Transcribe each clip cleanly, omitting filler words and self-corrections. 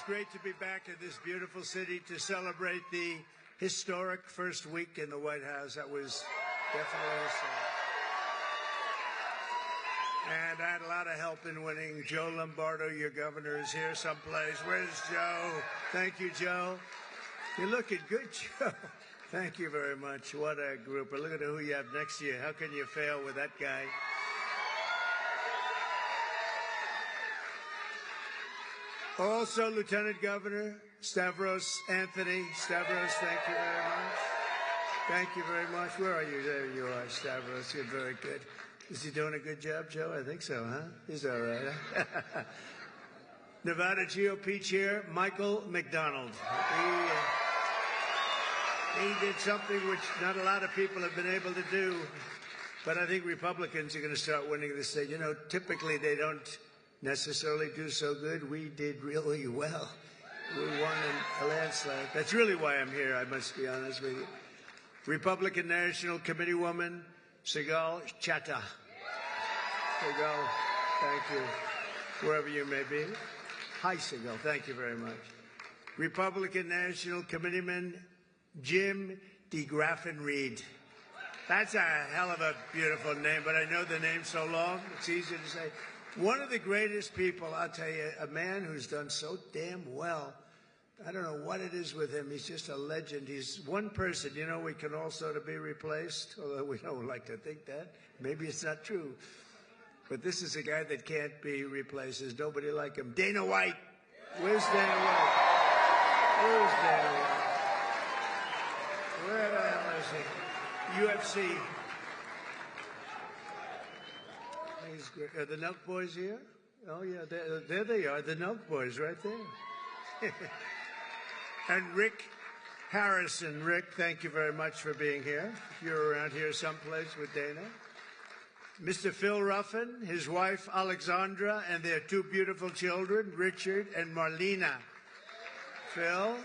great to be back in this beautiful city to celebrate the historic first week in the White House. That was definitely historic. And I had a lot of help in winning. Joe Lombardo, your governor, is here someplace. Where's Joe? Thank you, Joe. You're looking good, Joe. Thank you very much. What a group. But look at who you have next to you. How can you fail with that guy? Also, Lieutenant Governor Stavros Anthony. Stavros, thank you very much. Thank you very much. Where are you? There you are, Stavros. You're very good. Is he doing a good job, Joe? I think so, huh? He's all right. Nevada GOP Chair Michael McDonald. He did something which not a lot of people have been able to do, but I think Republicans are going to start winning this state. You know, typically they don't necessarily do so good. We did really well. We won in a landslide. That's really why I'm here, I must be honest with you. Republican National Committee woman Sigal Chattah. Sigal, thank you, wherever you may be. Hi, Sigal, thank you very much. Republican National Committeeman Jim DeGraffenreid. That's a hell of a beautiful name, but I know the name so long, it's easy to say. One of the greatest people, I'll tell you, a man who's done so damn well. I don't know what it is with him. He's just a legend. He's one person, you know, we can all sort of be replaced, although we don't like to think that. Maybe it's not true. But this is a guy that can't be replaced. There's nobody like him. Dana White. Where's Dana White? Where's Dana White? Where the hell is he? UFC. He's great. Are the Nelk Boys here? Oh, yeah, there they are, the Nelk Boys right there. And Rick Harrison. Rick, thank you very much for being here. If you're around here someplace with Dana. Mr. Phil Ruffin, his wife Alexandra, and their two beautiful children, Richard and Marlena. Phil,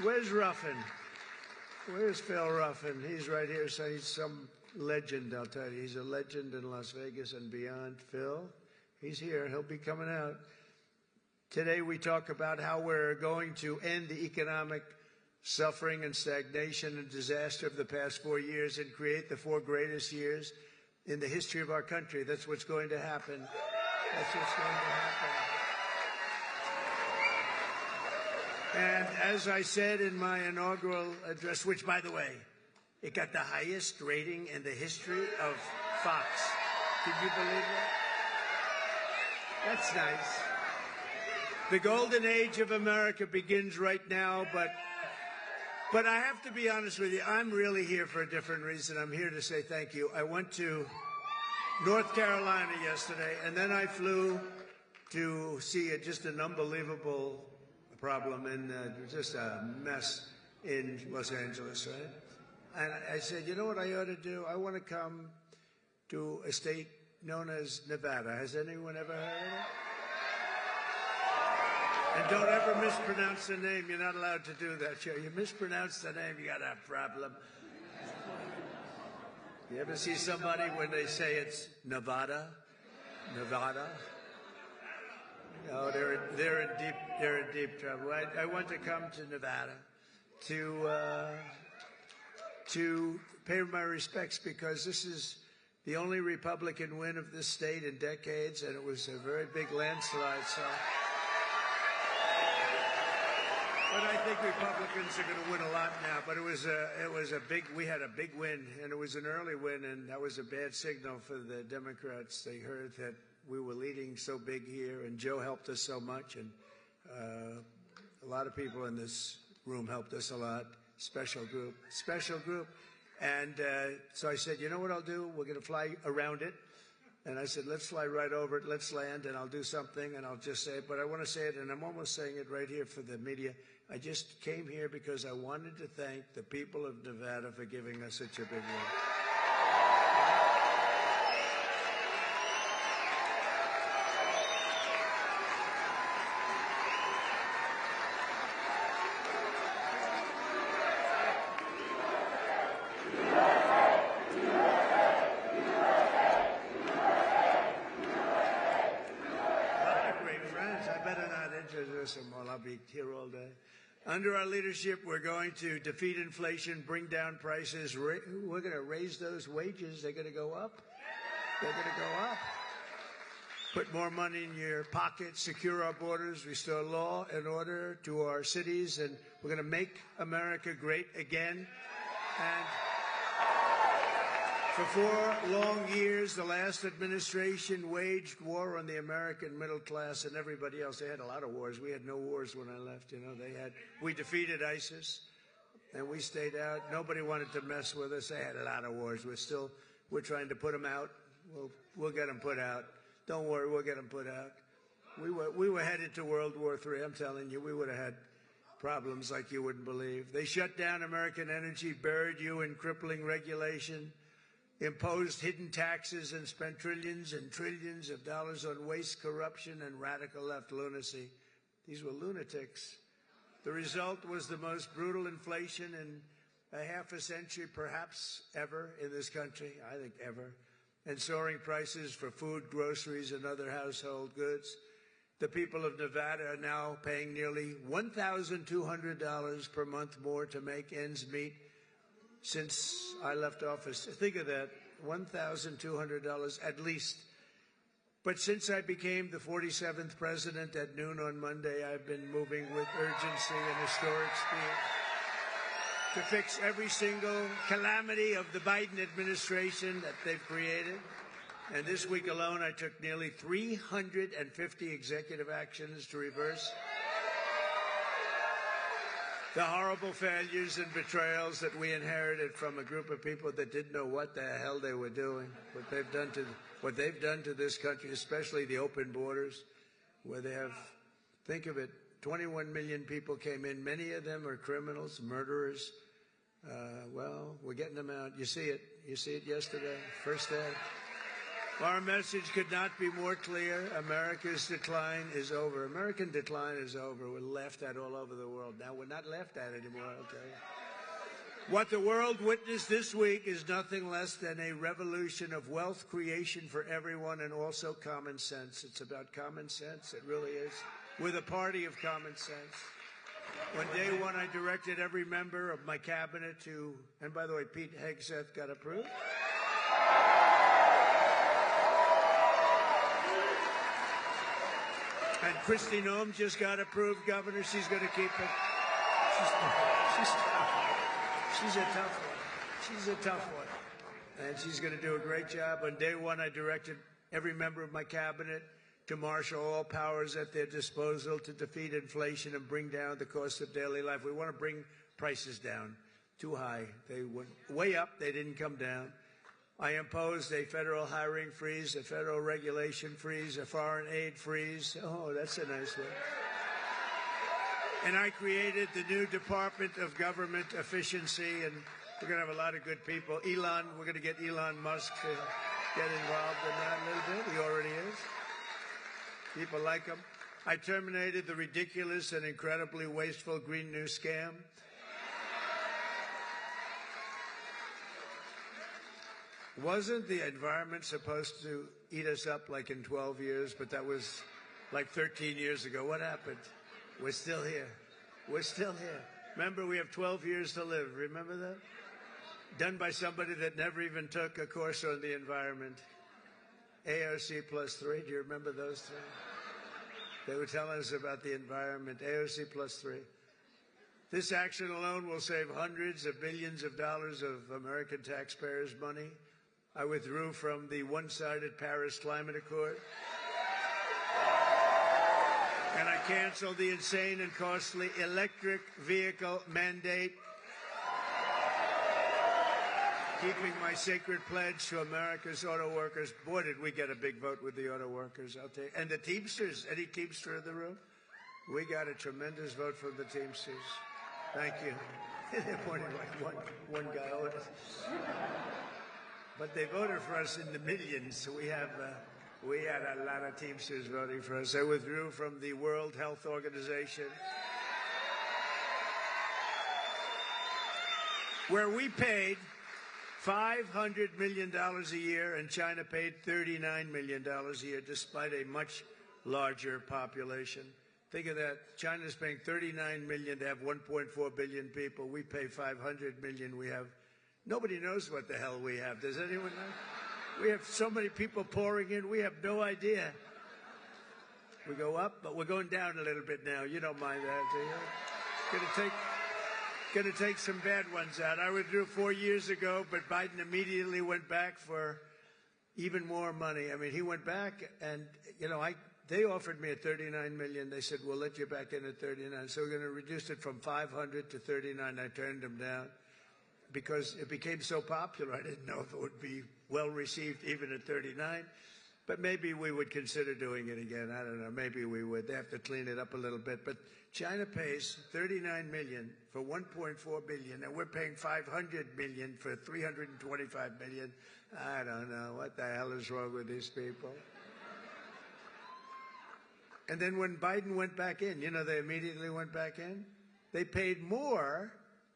where's Ruffin? Where's Phil Ruffin? He's right here, so he's some legend, I'll tell you. He's a legend in Las Vegas and beyond. Phil, he's here. He'll be coming out. Today we talk about how we're going to end the economic suffering and stagnation and disaster of the past 4 years and create the 4 greatest years in the history of our country. That's what's going to happen. That's what's going to happen. And as I said in my inaugural address, which, by the way, it got the highest rating in the history of Fox. Can you believe that? That's nice. The golden age of America begins right now, but I have to be honest with you, I'm really here for a different reason. I'm here to say thank you. I went to North Carolina yesterday, and then I flew to see just an unbelievable problem and just a mess in Los Angeles, right? And I said, you know what I ought to do? I want to come to a state known as Nevada. Has anyone ever heard of it? And don't ever mispronounce the name. You're not allowed to do that, Joe. You mispronounce the name, you got a problem. You ever see somebody when they say it's Nevada? Nevada? No, they're in deep trouble. I want to come to Nevada to pay my respects because this is the only Republican win of this state in decades, and it was a very big landslide. So. But I think Republicans are going to win a lot now. But we had a big win, and it was an early win, and that was a bad signal for the Democrats. They heard that we were leading so big here, and Joe helped us so much, and a lot of people in this room helped us a lot. Special group. And so I said, you know what I'll do? We're going to fly around it. And I said, let's fly right over it. Let's land, and I'll do something, and I'll just say it. But I want to say it, and I'm almost saying it right here for the media. I just came here because I wanted to thank the people of Nevada for giving us such a big win. I'll be here all day. Under our leadership, we're going to defeat inflation, bring down prices. We're going to raise those wages. They're going to go up. They're going to go up. Put more money in your pocket, secure our borders, restore law and order to our cities, and we're going to make America great again. And for 4 long years, the last administration waged war on the American middle class and everybody else. They had a lot of wars. We had no wars when I left. We defeated ISIS, and we stayed out. Nobody wanted to mess with us. They had a lot of wars. We're trying to put them out. We'll get them put out. Don't worry, we'll get them put out. We were headed to World War III. I'm telling you, we would have had problems like you wouldn't believe. They shut down American energy, buried you in crippling regulation, imposed hidden taxes, and spent trillions and trillions of dollars on waste, corruption, and radical left lunacy. These were lunatics. The result was the most brutal inflation in a half a century, perhaps ever, in this country. I think ever. And soaring prices for food, groceries, and other household goods. The people of Nevada are now paying nearly $1,200 per month more to make ends meet since I left office. Think of that, $1,200 at least. But since I became the 47th president at noon on Monday, I've been moving with urgency and historic speed to fix every single calamity of the Biden administration that they've created. And this week alone, I took nearly 350 executive actions to reverse the horrible failures and betrayals that we inherited from a group of people that didn't know what the hell they were doing, what they've done to this country, especially the open borders, where they have, think of it, 21 million people came in. Many of them are criminals, murderers. Well, we're getting them out. You see it. You see it yesterday, first day. Our message could not be more clear. America's decline is over. American decline is over. We're laughed at all over the world. Now we're not laughed at anymore, I'll tell you. What the world witnessed this week is nothing less than a revolution of wealth creation for everyone and also common sense. It's about common sense. It really is. We're the party of common sense. On day one, I directed every member of my cabinet to, and by the way, Pete Hegseth got approved. And Kristi Noem just got approved, Governor. She's going to keep it. She's a tough one. She's a tough one. And she's going to do a great job. On day one, I directed every member of my cabinet to marshal all powers at their disposal to defeat inflation and bring down the cost of daily life. We want to bring prices down. Too high. They went way up. They didn't come down. I imposed a federal hiring freeze, a federal regulation freeze, a foreign aid freeze. Oh, that's a nice one. And I created the new Department of Government Efficiency, and we're going to have a lot of good people. Elon, we're going to get Elon Musk to get involved in that a little bit. He already is. People like him. I terminated the ridiculous and incredibly wasteful Green New Scam. Wasn't the environment supposed to eat us up like in 12 years? But that was like 13 years ago. What happened? We're still here. We're still here. Remember, we have 12 years to live. Remember that? Done by somebody that never even took a course on the environment. AOC +3. Do you remember those three? They were telling us about the environment. AOC +3. This action alone will save hundreds of billions of dollars of American taxpayers' money. I withdrew from the one-sided Paris Climate Accord. And I canceled the insane and costly electric vehicle mandate, keeping my sacred pledge to America's auto workers. Boy, did we get a big vote with the auto workers, I'll tell you. And the Teamsters. Any Teamster in the room? We got a tremendous vote from the Teamsters. Thank you. They're pointing like one guy. But they voted for us in the millions, so we had a lot of Teamsters voting for us. I withdrew from the World Health Organization, where we paid $500 million a year, and China paid $39 million a year, despite a much larger population. Think of that. China's paying $39 million to have 1.4 billion people. We pay $500 million. We have, nobody knows what the hell we have. Does anyone know? We have so many people pouring in. We have no idea. We go up, but we're going down a little bit now. You don't mind that, do you? Going to take some bad ones out. I withdrew 4 years ago, but Biden immediately went back for even more money. I mean, he went back, and they offered me at $39 million. They said, we'll let you back in at 39. So we're going to reduce it from 500 to 39. I turned them down because it became so popular. I didn't know if it would be well received even at 39. But maybe we would consider doing it again. I don't know. Maybe we would. They have to clean it up a little bit. But China pays $39 million for 1.4 billion, and we're paying $500 million for 325 million. I don't know. What the hell is wrong with these people? And then when Biden went back in, they immediately went back in. They paid more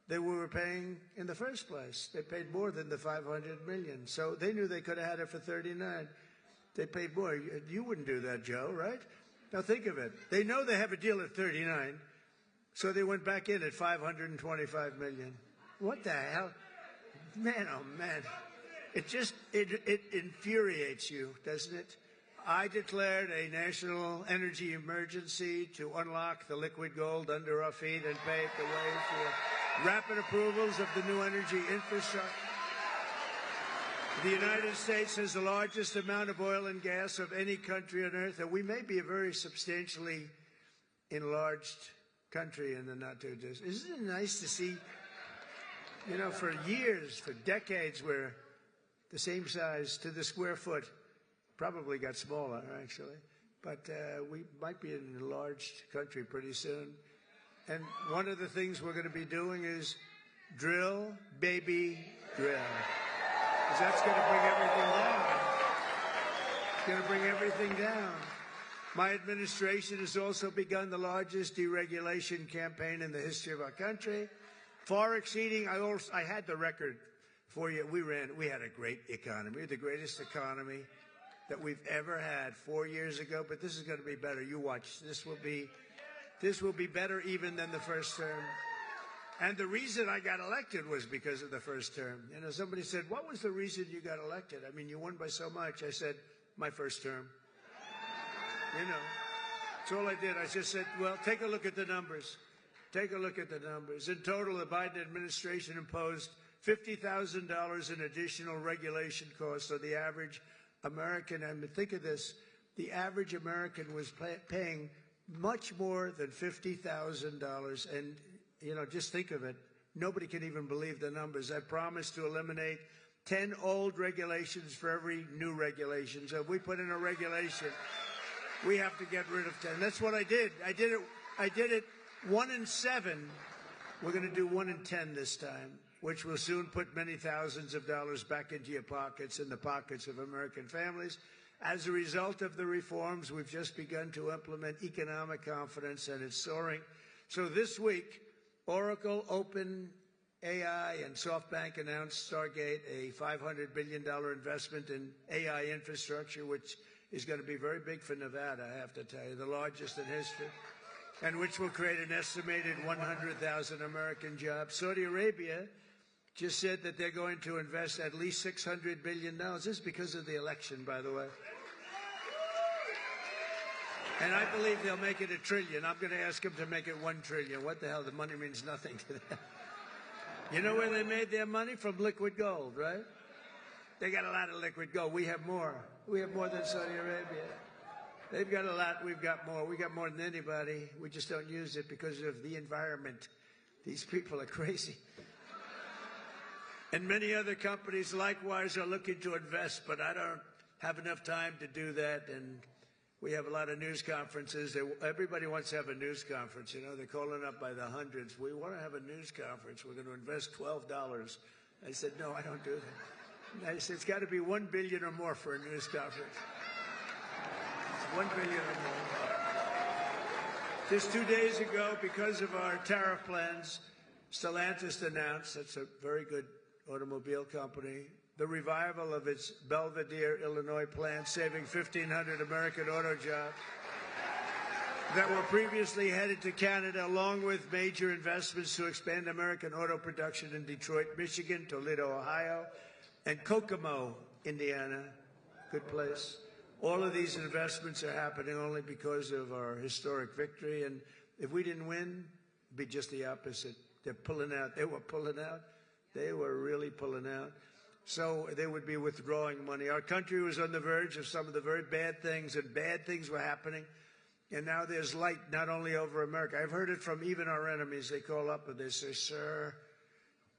than we were paying in the first place. They paid more than the $500 million. So they knew they could have had it for 39. They paid more. You wouldn't do that, Joe, right? Now think of it. They know they have a deal at 39, so they went back in at $525 million. What the hell? Man, oh man. It infuriates you, doesn't it? I declared a national energy emergency to unlock the liquid gold under our feet and pave the way for rapid approvals of the new energy infrastructure. The United States has the largest amount of oil and gas of any country on earth, and we may be a very substantially enlarged country in the not-too-distant. Isn't it nice to see, for years, for decades, we're the same size to the square foot. Probably got smaller, actually. But we might be an enlarged country pretty soon. And one of the things we're going to be doing is drill, baby, drill. Because that's going to bring everything down. It's going to bring everything down. My administration has also begun the largest deregulation campaign in the history of our country, far exceeding. I had the record for you. We had a great economy, the greatest economy that we've ever had 4 years ago. But this is going to be better. You watch. This will be better even than the first term. And the reason I got elected was because of the first term. Somebody said, what was the reason you got elected? I mean, you won by so much. I said, my first term. That's all I did. I just said, well, take a look at the numbers. Take a look at the numbers. In total, the Biden administration imposed $50,000 in additional regulation costs on the average American. I mean, think of this. The average American was paying much more than $50,000. And, just think of it. Nobody can even believe the numbers. I promised to eliminate 10 old regulations for every new regulation. So if we put in a regulation, we have to get rid of 10. That's what I did. I did it 1 in 7. We're going to do 1 in 10 this time, which will soon put many thousands of dollars back into your pockets, in the pockets of American families. As a result of the reforms, we've just begun to implement economic confidence, and it's soaring. So this week, Oracle, OpenAI, and SoftBank announced Stargate, a $500 billion investment in AI infrastructure, which is going to be very big for Nevada, I have to tell you, the largest in history, and which will create an estimated 100,000 American jobs. Saudi Arabia just said that they're going to invest at least $600 billion. This is because of the election, by the way. And I believe they'll make it $1 trillion. I'm going to ask them to make it $1 trillion. What the hell? The money means nothing to them. You know where they made their money? From liquid gold, right? They got a lot of liquid gold. We have more. We have more than Saudi Arabia. They've got a lot. We've got more. We got more than anybody. We just don't use it because of the environment. These people are crazy. And many other companies likewise are looking to invest, but I don't have enough time to do that. And we have a lot of news conferences. Everybody wants to have a news conference. They're calling up by the hundreds. We want to have a news conference. We're going to invest $12. I said, no, I don't do that. And I said, it's got to be $1 billion or more for a news conference. It's $1 billion or more. Just 2 days ago, because of our tariff plans, Stellantis announced, that's a very good automobile company, the revival of its Belvidere, Illinois plant, saving 1,500 American auto jobs. that were previously headed to Canada, along with major investments to expand American auto production in Detroit, Michigan, Toledo, Ohio, and Kokomo, Indiana. Good place. All of these investments are happening only because of our historic victory. And if we didn't win, it'd be just the opposite. They're pulling out. They were pulling out. They were really pulling out. So they would be withdrawing money. Our country was on the verge of some of the very bad things, and bad things were happening. And now there's light not only over America. I've heard it from even our enemies. They call up and they say, "Sir,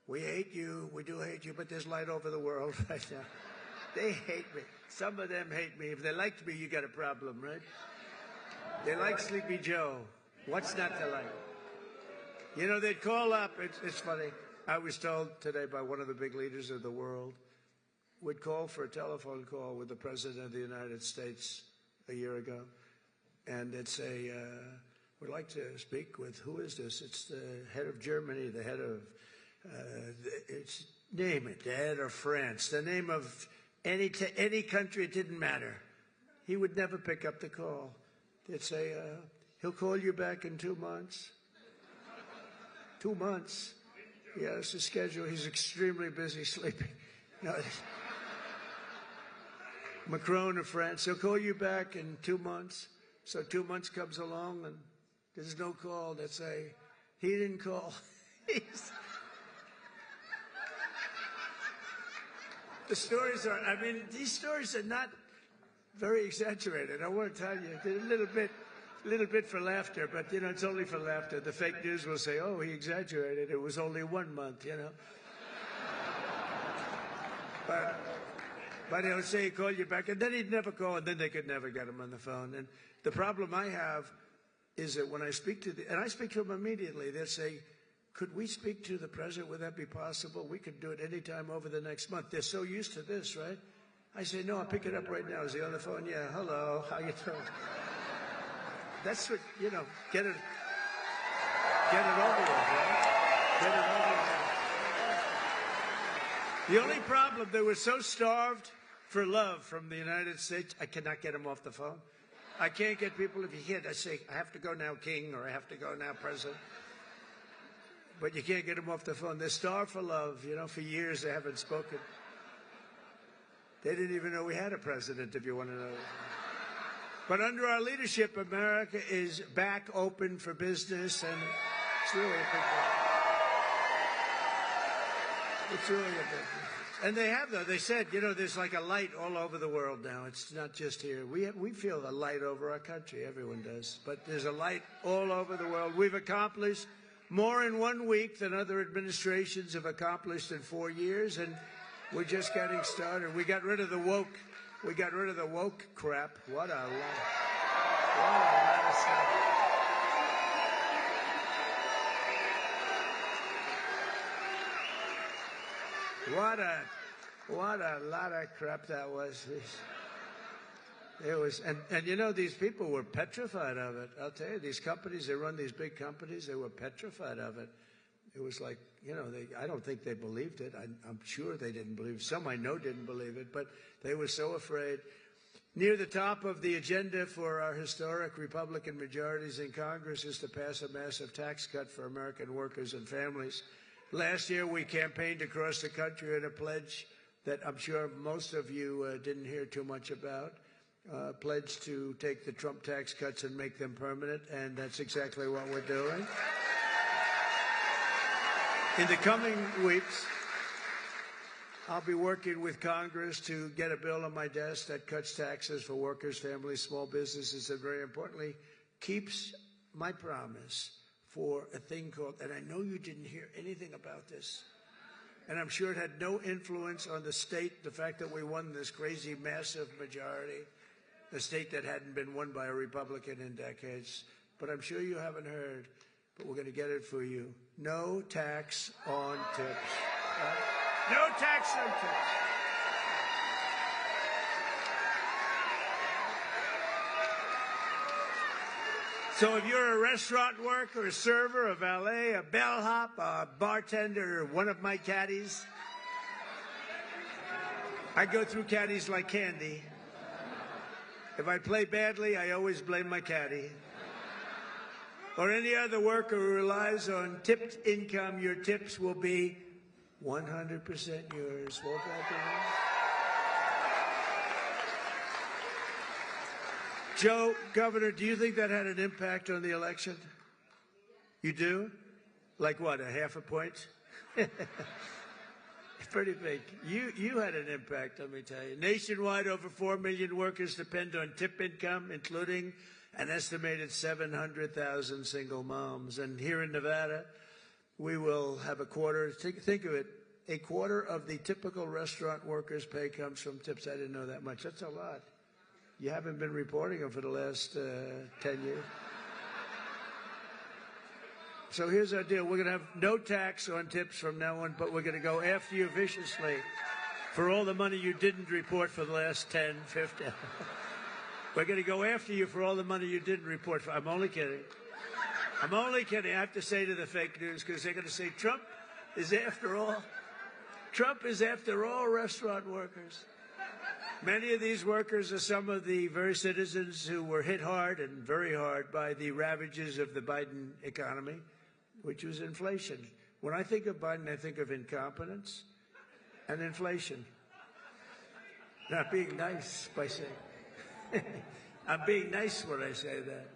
we hate you. We do hate you, but there's light over the world right now." They hate me. Some of them hate me. If they liked me, you got a problem, right? They like Sleepy Joe. What's not to like? You know, they'd call up. It's funny. I was told today by one of the big leaders of the world, would call for a telephone call with the President of the United States a year ago. And they'd say, "We'd like to speak with, who is this?" It's the head of Germany, the head of, name it, the head of France, the name of any country, it didn't matter. He would never pick up the call. They'd say, "He'll call you back in 2 months." 2 months. He has his schedule. He's extremely busy sleeping. No. Macron of France, he'll call you back in 2 months. So 2 months comes along and there's no call. They say, "He didn't call." The stories are, I mean, these stories are not very exaggerated. I want to tell you, they're a little bit for laughter, but, you know, it's only for laughter. The fake news will say, "Oh, he exaggerated. It was only 1 month, you know." But he'll say, "Call you back," and then he'd never call, and then they could never get him on the phone. And the problem I have is that when I speak to and I speak to them immediately, they'll say, "Could we speak to the president? Would that be possible? We could do it anytime over the next month." They're so used to this, right? I say, "No, I'll pick it up right now." Is he on the phone? "Yeah, hello, how you doing?" That's what, you know, get it over with, right? Get it over with. The only problem, they were so starved for love from the United States, I cannot get them off the phone. I can't get people, if you can't, I say, "I have to go now, King," or "I have to go now, President." But you can't get them off the phone. They're starved for love. You know, for years they haven't spoken. They didn't even know we had a president, if you want to know. But under our leadership, America is back open for business, and it's really a big deal. It's really a big deal. And they have, though. They said, you know, there's like a light all over the world now. It's not just here. We feel a light over our country. Everyone does. But there's a light all over the world. We've accomplished more in 1 week than other administrations have accomplished in 4 years, and we're just getting started. We got rid of the woke. We got rid of the woke crap. What a lot of stuff. What a lot of crap that was. It was, and you know, these people were petrified of it. I'll tell you, these companies, they run these big companies, they were petrified of it. It was like, you know, I don't think they believed it. I'm sure they didn't believe it. Some I know didn't believe it, but they were so afraid. Near the top of the agenda for our historic Republican majorities in Congress is to pass a massive tax cut for American workers and families. Last year, we campaigned across the country on a pledge that I'm sure most of you didn't hear too much about. Pledge to take the Trump tax cuts and make them permanent, and that's exactly what we're doing. In the coming weeks, I'll be working with Congress to get a bill on my desk that cuts taxes for workers, families, small businesses, and very importantly, keeps my promise for a thing called, and I know you didn't hear anything about this, and I'm sure it had no influence on the state, the fact that we won this crazy, massive majority, a state that hadn't been won by a Republican in decades. But I'm sure you haven't heard, but we're going to get it for you. No tax on tips. No tax on tips. So if you're a restaurant worker, a server, a valet, a bellhop, a bartender, or one of my caddies, I go through caddies like candy. If I play badly, I always blame my caddy. or any other worker who relies on tipped income, your tips will be 100% yours. Won't that be nice? Joe, Governor, do you think that had an impact on the election? You do? Like what, a half a point? Pretty big. You had an impact, let me tell you. Nationwide, over 4 million workers depend on tip income, including an estimated 700,000 single moms. And here in Nevada, we will have a quarter. Think of it. A quarter of the typical restaurant workers' pay comes from tips. I didn't know that much. That's a lot. You haven't been reporting them for the last 10 years. So here's our deal. We're going to have no tax on tips from now on, but we're going to go after you viciously for all the money you didn't report for the last 10, 15. We're going to go after you for all the money you didn't report for. I'm only kidding. I'm only kidding. I have to say to the fake news, because they're going to say Trump is after all restaurant workers. Many of these workers are some of the very citizens who were hit hard and very hard by the ravages of the Biden economy, which was inflation. When I think of Biden, I think of incompetence and inflation. Not being nice by saying. I'm being nice when I say that.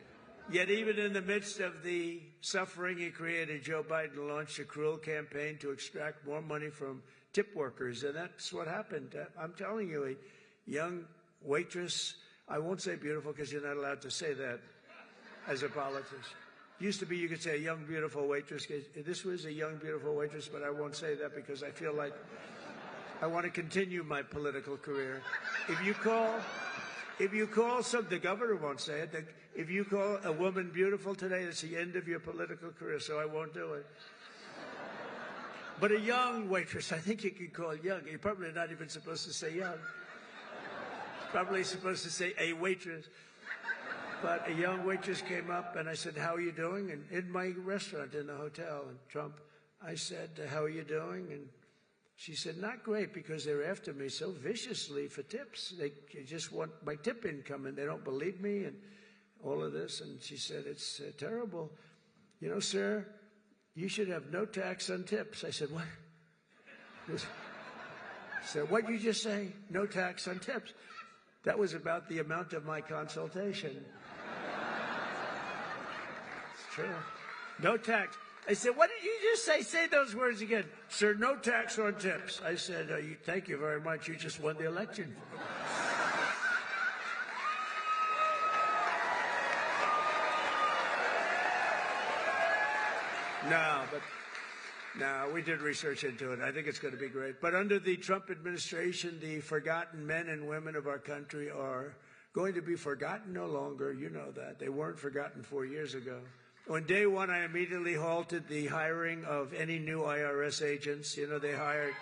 Yet even in the midst of the suffering he created, Joe Biden launched a cruel campaign to extract more money from tip workers. And that's what happened. I'm telling you, a young waitress, I won't say beautiful because you're not allowed to say that as a politician. Used to be you could say a young, beautiful waitress. This was a young, beautiful waitress, but I won't say that because I feel like I want to continue my political career. If you call the governor won't say it. If you call a woman beautiful today, it's the end of your political career, so I won't do it. But a young waitress, I think you can call young. You're probably not even supposed to say young. Probably supposed to say a waitress. But a young waitress came up, and I said, how are you doing? And in my restaurant in the hotel in Trump, I said, how are you doing? And she said, not great, because they're after me so viciously for tips. They just want my tip income, and they don't believe me and all of this. And she said, it's terrible. You know, sir, you should have no tax on tips. I said, what? She said, what'd you just say? No tax on tips. That was about the amount of my consultation. It's true. No tax. I said, what did you just say? Say those words again. Sir, no tax on tips. I said, thank you very much. You just won the election. No, we did research into it. I think it's going to be great. But under the Trump administration, the forgotten men and women of our country are going to be forgotten no longer. You know that. They weren't forgotten 4 years ago. On day one, I immediately halted the hiring of any new IRS agents. You know, they hired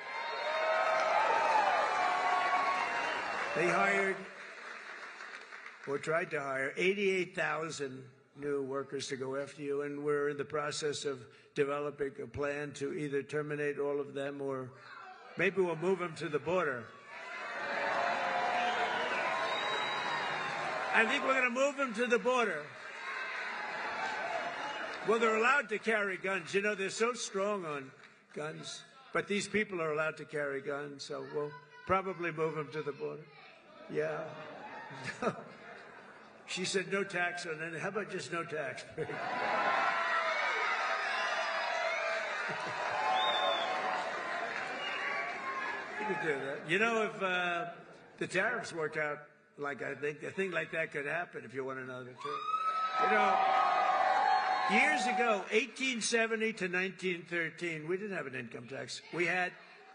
or tried to hire 88,000 new workers to go after you, and we're in the process of developing a plan to either terminate all of them or maybe we'll move them to the border. I think we're going to move them to the border. Well, they're allowed to carry guns. You know, they're so strong on guns. But these people are allowed to carry guns, so we'll probably move them to the border. Yeah. She said no tax on it. How about just no tax? You could do that. You know, if the tariffs work out like I think, a thing like that could happen if you want to know the truth. You know, years ago, 1870 to 1913, we didn't have an income tax.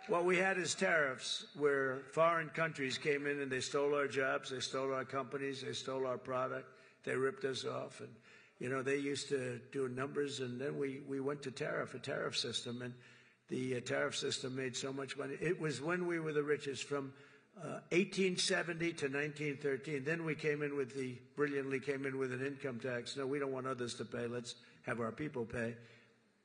What we had is tariffs, where foreign countries came in and they stole our jobs, they stole our companies, they stole our product, they ripped us off. And, you know, they used to do numbers, and then we went to a tariff system, and the tariff system made so much money. It was when we were the richest, from 1870 to 1913. Then we brilliantly came in with an income tax. No, we don't want others to pay. Let's have our people pay.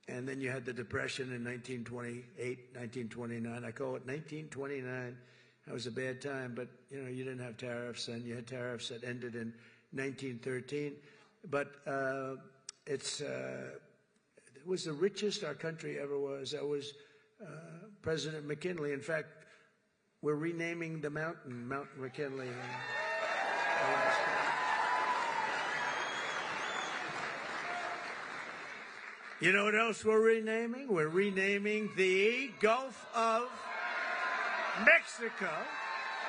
And then you had the Depression in 1928, 1929. I call it 1929. That was a bad time, but, you know, you didn't have tariffs, and you had tariffs that ended in 1913. But it was the richest our country ever was. That was President McKinley. In fact, we're renaming the mountain, Mount McKinley. You know what else we're renaming? We're renaming the Gulf of Mexico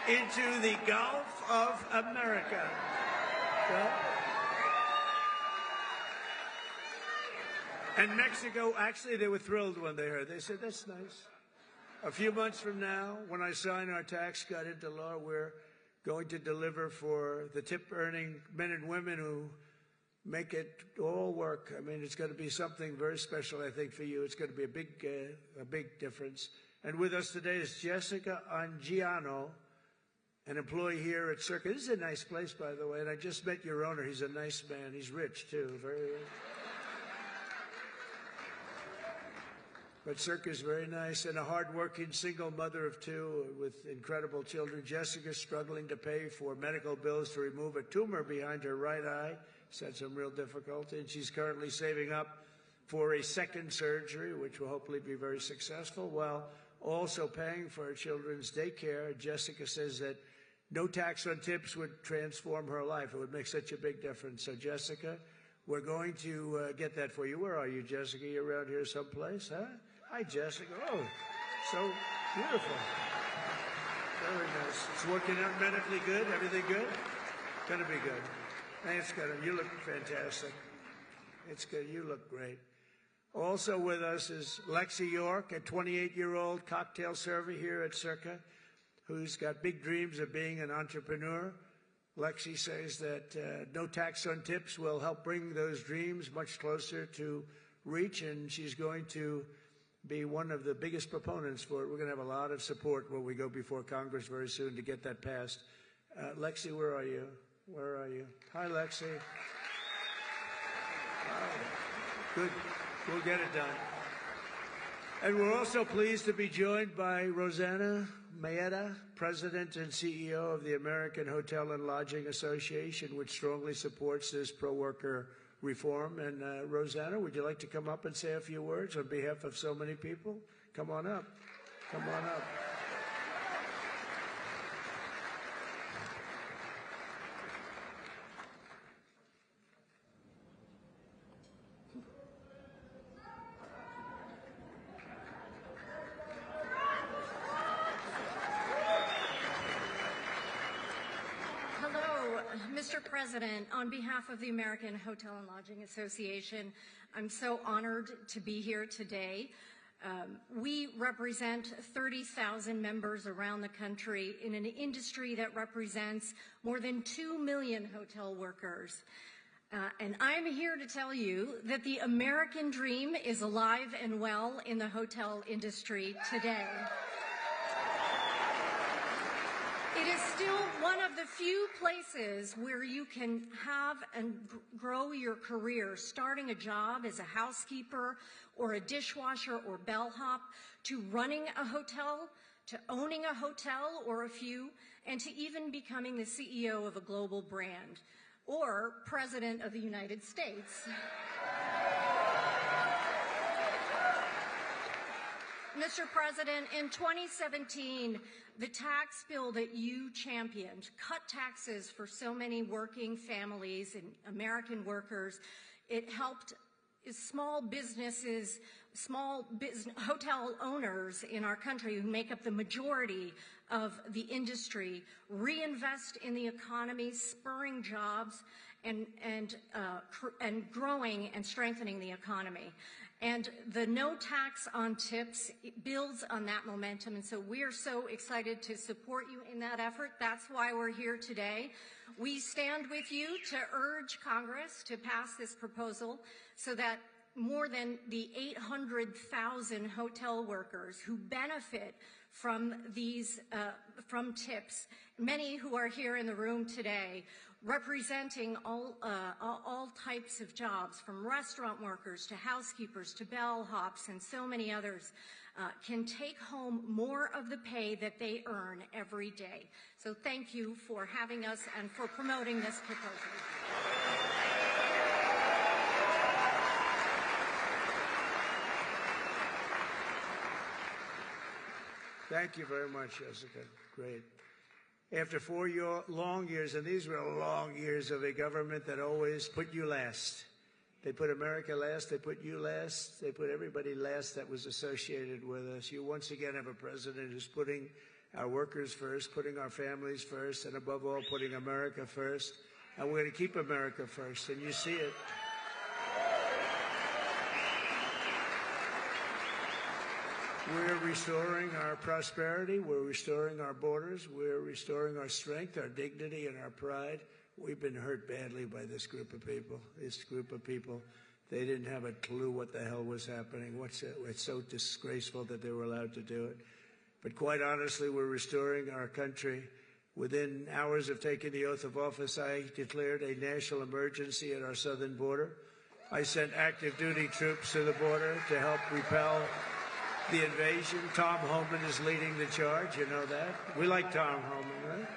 into the Gulf of America. And Mexico, actually, they were thrilled when they heard. They said, that's nice. A few months from now, when I sign our tax cut into law, we're going to deliver for the tip-earning men and women who make it all work. I mean, it's going to be something very special, I think, for you. It's going to be a big difference. And with us today is Jessica Angiano, an employee here at Circa. This is a nice place, by the way, and I just met your owner. He's a nice man. He's rich, too, very rich. But Circa is very nice, and a hard-working single mother of two with incredible children. Jessica's struggling to pay for medical bills to remove a tumor behind her right eye. She's had some real difficulty, and she's currently saving up for a second surgery, which will hopefully be very successful, while also paying for her children's daycare. Jessica says that no tax on tips would transform her life. It would make such a big difference. So, Jessica, we're going to get that for you. Where are you, Jessica? You around here someplace, huh? Hi, Jessica. Oh, so beautiful. Very nice. It's working out medically good? Everything good? Gonna be good. Thanks, Kevin. You look fantastic. It's good. You look great. Also with us is Lexi York, a 28-year-old cocktail server here at Circa, who's got big dreams of being an entrepreneur. Lexi says that no tax on tips will help bring those dreams much closer to reach, and she's going to be one of the biggest proponents for it. We're going to have a lot of support when we go before Congress very soon to get that passed. Lexi, where are you? Where are you? Hi, Lexi. Wow. Good. We'll get it done. And we're also pleased to be joined by Rosanna Maeda, President and CEO of the American Hotel and Lodging Association, which strongly supports this pro-worker reform. And Rosanna, would you like to come up and say a few words on behalf of so many people? Come on up. Come on up. Mr. President, on behalf of the American Hotel and Lodging Association, I'm so honored to be here today. We represent 30,000 members around the country in an industry that represents more than 2 million hotel workers. And I'm here to tell you that the American dream is alive and well in the hotel industry today. It is still one of the few places where you can have and grow your career, starting a job as a housekeeper or a dishwasher or bellhop, to running a hotel, to owning a hotel or a few, and to even becoming the CEO of a global brand or President of the United States. Mr. President, in 2017, the tax bill that you championed cut taxes for so many working families and American workers. It helped small businesses, hotel owners in our country who make up the majority of the industry reinvest in the economy, spurring jobs and growing and strengthening the economy. And the no tax on tips builds on that momentum, and so we are so excited to support you in that effort. That's why we're here today. We stand with you to urge Congress to pass this proposal so that more than the 800,000 hotel workers who benefit from these from tips, many who are here in the room today, representing all types of jobs, from restaurant workers to housekeepers to bellhops and so many others, can take home more of the pay that they earn every day. So thank you for having us and for promoting this proposal. Thank you very much, Jessica. Great. After long years, and these were long years of a government that always put you last. They put America last, they put you last, they put everybody last that was associated with us. You once again have a president who's putting our workers first, putting our families first, and above all, putting America first. And we're going to keep America first, and you see it. We're restoring our prosperity. We're restoring our borders. We're restoring our strength, our dignity, and our pride. We've been hurt badly by this group of people. This group of people, they didn't have a clue what the hell was happening. It's so disgraceful that they were allowed to do it. But quite honestly, we're restoring our country. Within hours of taking the oath of office, I declared a national emergency at our southern border. I sent active duty troops to the border to help repel the invasion. Tom Homan is leading the charge, you know that. We like Tom Homan, right?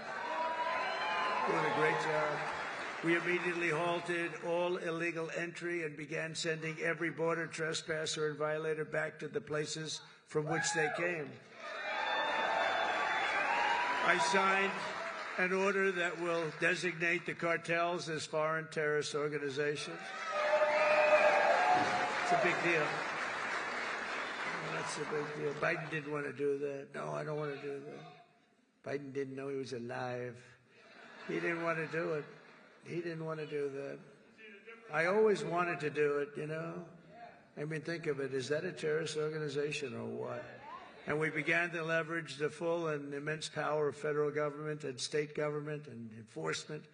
Doing a great job. We immediately halted all illegal entry and began sending every border trespasser and violator back to the places from which they came. I signed an order that will designate the cartels as foreign terrorist organizations. It's a big deal. That's a big deal. Biden didn't want to do that. No, I don't want to do that. Biden didn't know he was alive. He didn't want to do it. He didn't want to do that. I always wanted to do it, you know. I mean, think of it. Is that a terrorist organization or what? And we began to leverage the full and immense power of federal government and state government and enforcement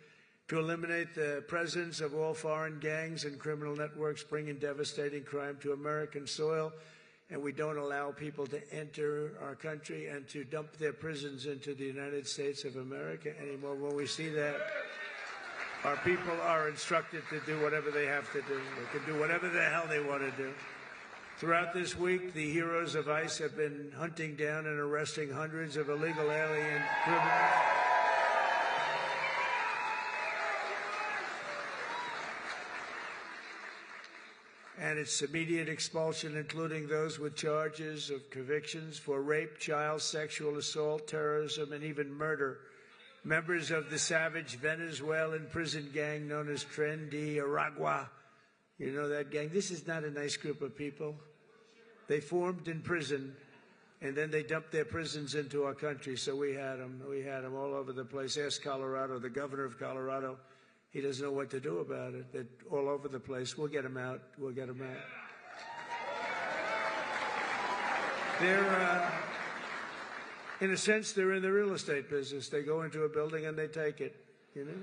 to eliminate the presence of all foreign gangs and criminal networks bringing devastating crime to American soil. And we don't allow people to enter our country and to dump their prisons into the United States of America anymore. When we see that, our people are instructed to do whatever they have to do. They can do whatever the hell they want to do. Throughout this week, the heroes of ICE have been hunting down and arresting hundreds of illegal alien criminals. And its immediate expulsion, including those with charges of convictions for rape, child sexual assault, terrorism, and even murder. Members of the savage Venezuelan prison gang known as Tren de Aragua. You know that gang? This is not a nice group of people. They formed in prison, and then they dumped their prisons into our country. So we had them. We had them all over the place. Ask Colorado, the governor of Colorado. He doesn't know what to do about it. They're all over the place. We'll get them out. We'll get them out. They're, in a sense, they're in the real estate business. They go into a building and they take it, you know?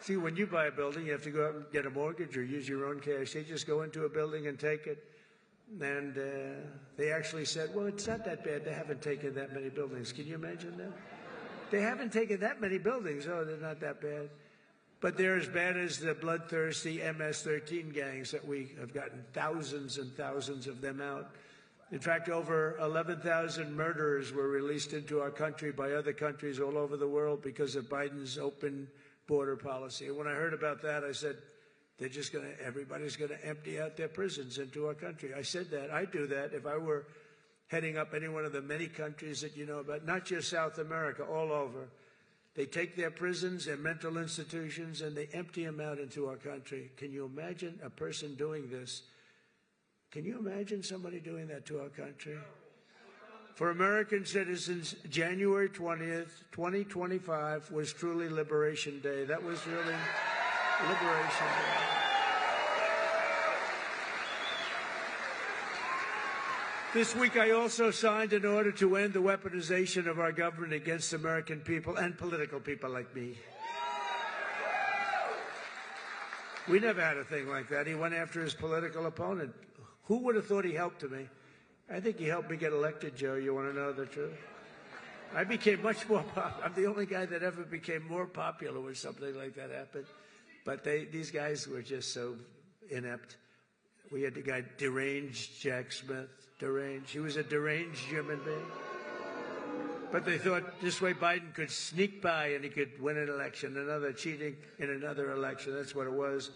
See, when you buy a building, you have to go out and get a mortgage or use your own cash. They just go into a building and take it. And they actually said, well, it's not that bad. They haven't taken that many buildings. Can you imagine that? They haven't taken that many buildings. Oh, they're not that bad. But they're as bad as the bloodthirsty MS-13 gangs that we have gotten thousands and thousands of them out. In fact, over 11,000 murderers were released into our country by other countries all over the world because of Biden's open border policy. And when I heard about that, I said, everybody's going to empty out their prisons into our country. I said that. I'd do that if I were heading up any one of the many countries that you know about, not just South America, all over. They take their prisons, their mental institutions, and they empty them out into our country. Can you imagine a person doing this? Can you imagine somebody doing that to our country? For American citizens, January 20th, 2025 was truly Liberation Day. That was really Liberation Day. This week, I also signed an order to end the weaponization of our government against American people and political people like me. We never had a thing like that. He went after his political opponent. Who would have thought he helped me? I think he helped me get elected, Joe. You want to know the truth? I became much more popular. I'm the only guy that ever became more popular when something like that happened. But these guys were just so inept. We had the guy deranged Jack Smith. Deranged. He was a deranged human being. But they thought this way Biden could sneak by and he could win an election, another cheating in another election. That's what it was.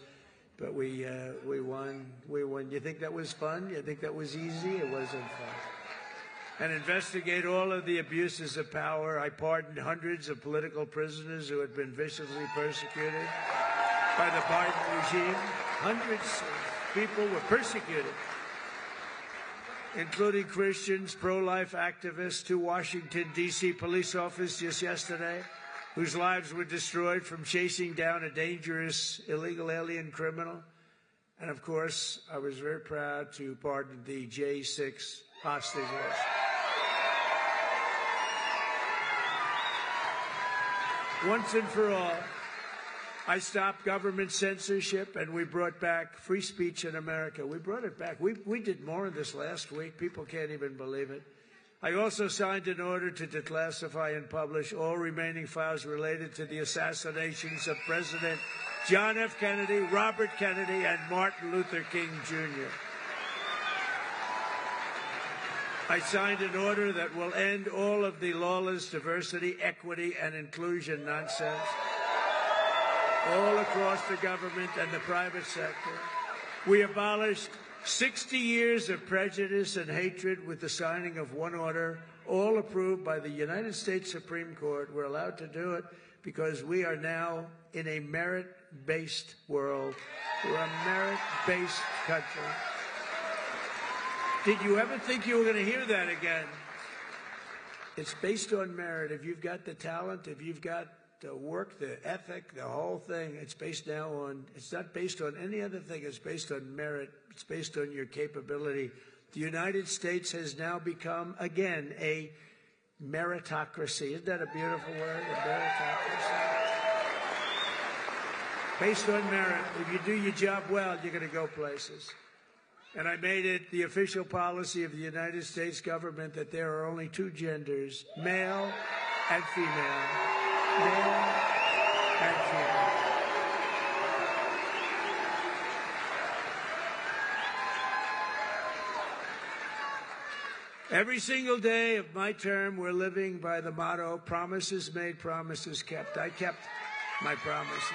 But we won. We won. You think that was fun? You think that was easy? It wasn't fun. and investigate all of the abuses of power. I pardoned hundreds of political prisoners who had been viciously persecuted by the Biden regime. Hundreds of people were persecuted, including Christians, pro-life activists, 2 Washington, D.C. police officers just yesterday, whose lives were destroyed from chasing down a dangerous illegal alien criminal. And, of course, I was very proud to pardon the J6 hostages. Once and for all, I stopped government censorship, and we brought back free speech in America. We brought it back. We did more in this last week. People can't even believe it. I also signed an order to declassify and publish all remaining files related to the assassinations of President John F. Kennedy, Robert Kennedy, and Martin Luther King, Jr. I signed an order that will end all of the lawless diversity, equity, and inclusion nonsense all across the government and the private sector. We abolished 60 years of prejudice and hatred with the signing of one order, all approved by the United States Supreme Court. We're allowed to do it because we are now in a merit-based world. We're a merit-based country. Did you ever think you were going to hear that again? It's based on merit. If you've got the talent, if you've got the work, the ethic, the whole thing, it's based now on, it's not based on any other thing. It's based on merit. It's based on your capability. The United States has now become, again, a meritocracy. Isn't that a beautiful word, a meritocracy? Based on merit. If you do your job well, you're going to go places. And I made it the official policy of the United States government that there are only 2 genders, male and female. Male and female. Every single day of my term, we're living by the motto, promises made, promises kept. I kept my promises.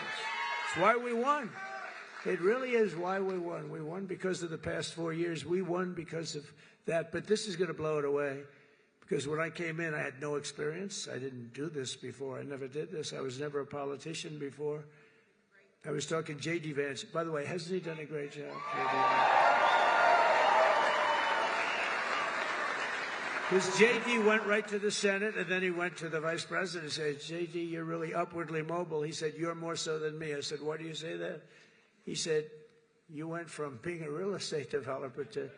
It's why we won. It really is why we won. We won because of the past 4 years. We won because of that. But this is going to blow it away. Because when I came in, I had no experience. I didn't do this before. I never did this. I was never a politician before. I was talking J.D. Vance. By the way, hasn't he done a great job? Because J.D. went right to the Senate, and then he went to the vice president and said, J.D., you're really upwardly mobile. He said, you're more so than me. I said, why do you say that? He said, you went from being a real estate developer to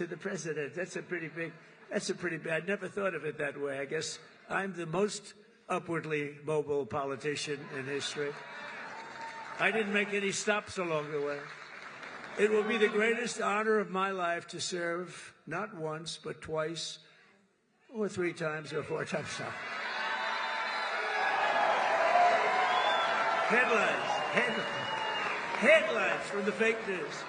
the president. That's a pretty big, I never thought of it that way. I guess I'm the most upwardly mobile politician in history. I didn't make any stops along the way. It will be the greatest honor of my life to serve not once, but twice, or 3 times, or 4 times now. Headlines from the fake news.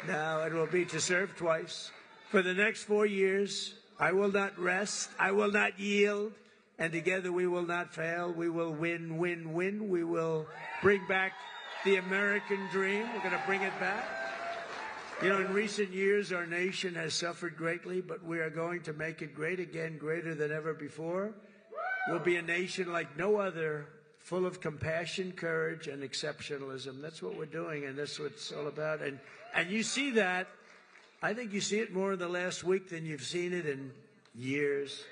Now it will be to serve twice. For the next 4 years, I will not rest. I will not yield. And together we will not fail. We will win, win, win. We will bring back the American dream. We're going to bring it back. You know, in recent years, our nation has suffered greatly, but we are going to make it great again, greater than ever before. We'll be a nation like no other, full of compassion, courage, and exceptionalism. That's what we're doing, and that's what it's all about. And you see that. I think you see it more in the last week than you've seen it in years.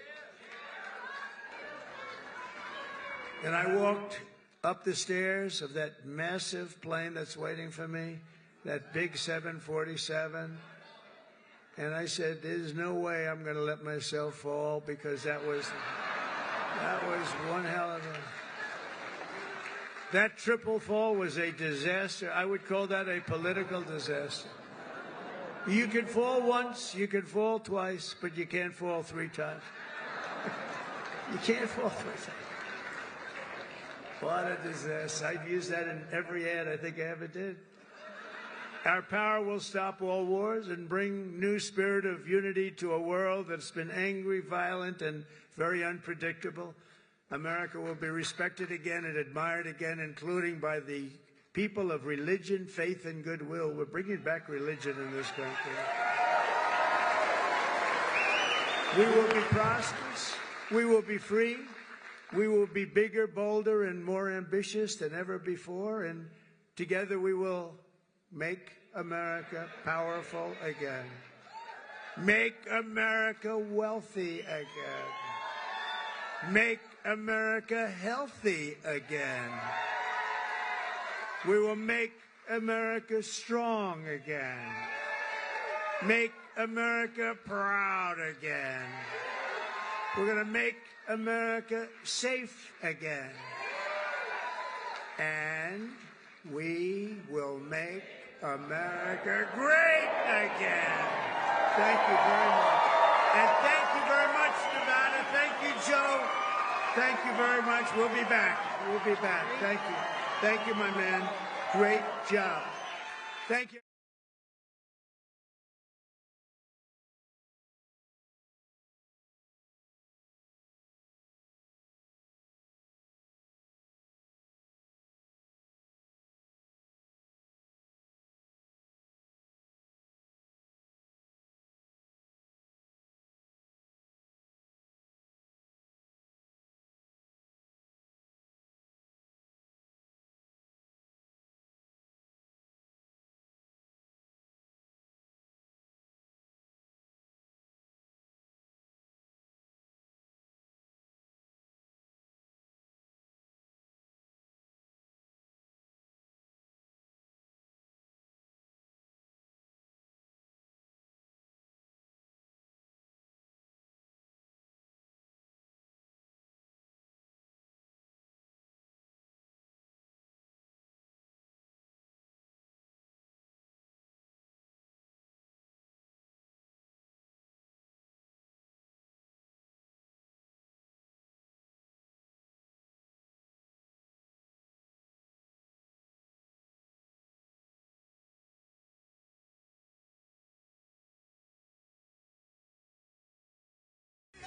And I walked up the stairs of that massive plane that's waiting for me, that big 747, and I said, there's no way I'm going to let myself fall, because that was one hell of a... That triple fall was a disaster. I would call that a political disaster. You can fall once, you can fall twice, but you can't fall 3 times. You can't fall 3 times. What a disaster. I've used that in every ad I think I ever did. Our power will stop all wars and bring new spirit of unity to a world that's been angry, violent, and very unpredictable. America will be respected again and admired again, including by the people of religion, faith, and goodwill. We're bringing back religion in this country. We will be prosperous. We will be free. We will be bigger, bolder, and more ambitious than ever before. And together we will make America powerful again. Make America wealthy again. Make America healthy again. We will make America strong again. Make America proud again. We're going to make America safe again. And we will make America great again. Thank you very much. And thank you very much, Nevada. Thank you, Joe. Thank you very much. We'll be back. We'll be back. Thank you. Thank you, my man. Great job. Thank you.